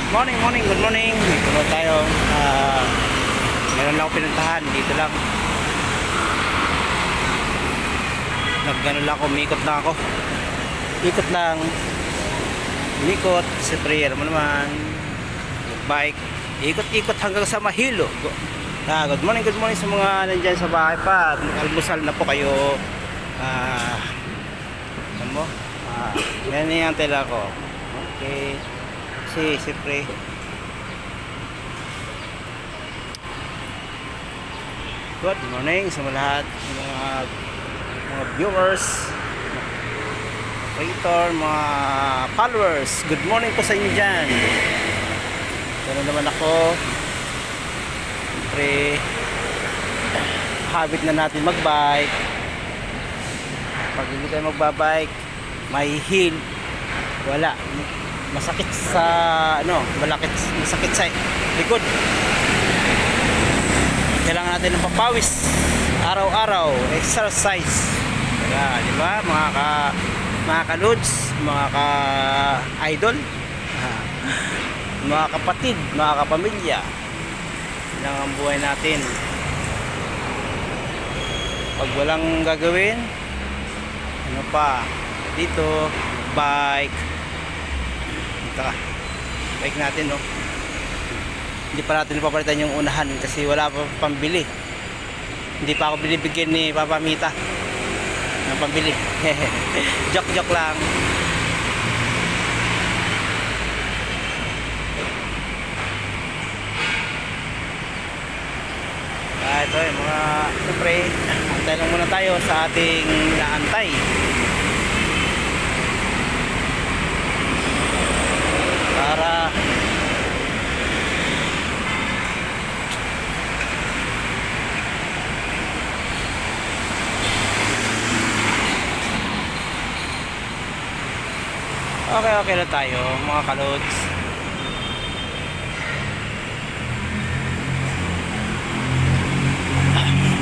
Morning, good morning. Dito na tayo. Meron lang ako pinuntahan. Dito lang. Nagano lang ako, umikot lang ako. Ikot lang. Umikot. Siyempre, alam mo naman. Bike. Ikot-ikot hanggang sa Mahilo. Good morning sa mga nandyan sa bahay pa. Almusal na po kayo. Alam mo? Yan yung tela ko. Okay. Kasi siyempre good morning sa lahat mga viewers, creator, mga followers. Good morning po sa inyo dyan. Ito naman ako. Siyempre habit na natin magbike. Pag hindi tayo magbabike may heel, wala, masakit sa masakit sa likod. Kailangan natin ng papawis araw-araw, exercise. Kaya, di ba, mga ka-lods, mga ka-idol, mga kapatid, mga kapamilya, lang ang buhay natin. Pag walang gagawin, ano pa dito, bike natin, no? Hindi pa natin papalitan yung unahan kasi wala pa pambili. Hindi pa ako binibigyan ni Papa Mita ng pambili. Joke lang. Ito yung mga siyempre, antay lang muna tayo sa ating naantay. Para okay na tayo mga kalods.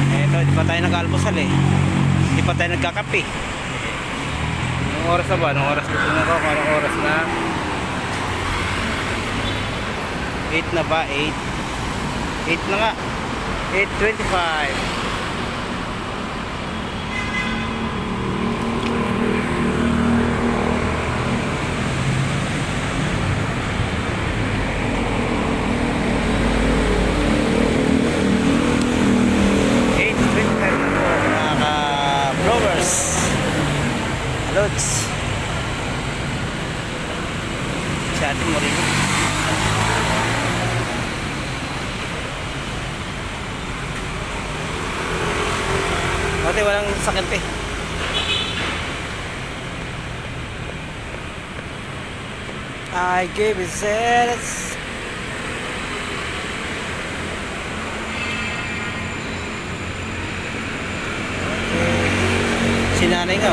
Ito, di pa tayo nag-almusal eh. Di pa tayo nagkakape. Anong oras na ba? Anong oras na ko? Anong oras na? 8 na ba? 8 na nga. 8:25. Lods sa ating morino. Pati walang sakit eh. I gave it sense. Si nanay nga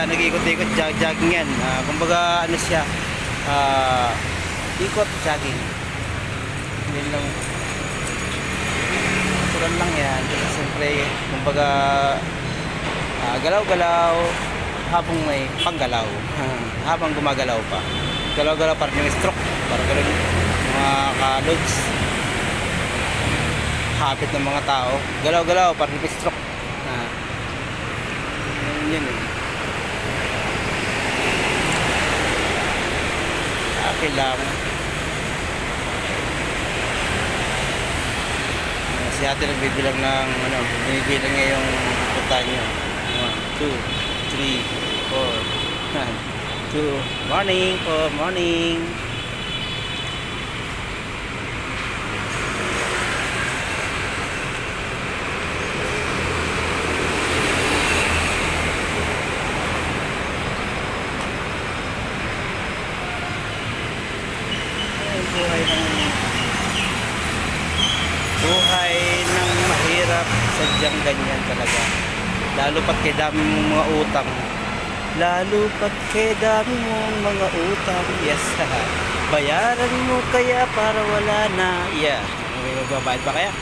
nag-ikot-ikot, jogging yan. Kumbaga ano siya, ikot, jogging. Hindi lang, natural lang yan. Kasi siyempre, kumbaga galaw-galaw habang may panggalaw. Habang gumagalaw pa. Galaw-galaw parang yung stroke. Parang gano'n mga ka-lods. Habit ng mga tao. Galaw-galaw parang yung stroke. Yan eh. Okay lang. Si ate nagbibilang ng binibilang niya yung punta niya. 1, 2, 3, 4 2. Morning po, morning. Buhay ng mahirap, sadyang ganyan talaga. Lalo pat kay dami mong mga utang. Lalo pat kay dami mong mga utang. Yes. Bayaran mo kaya para wala na. Yeah. May magbabayad ba kaya?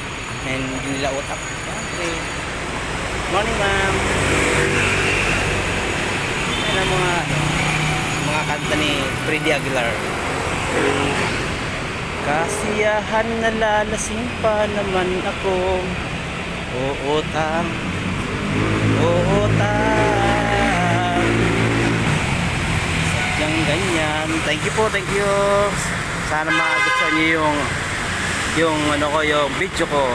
Hindi nila utang. Okay. Morning, ma'am. Yan ang mga kanta ni Freddy Aguilar. kasiyahan, nalalasing pa naman ako. Uutang, uutang. Sadyang ganyan. Thank you po, thank you. Sana magustuhan niyo yung ano ko, yung video ko.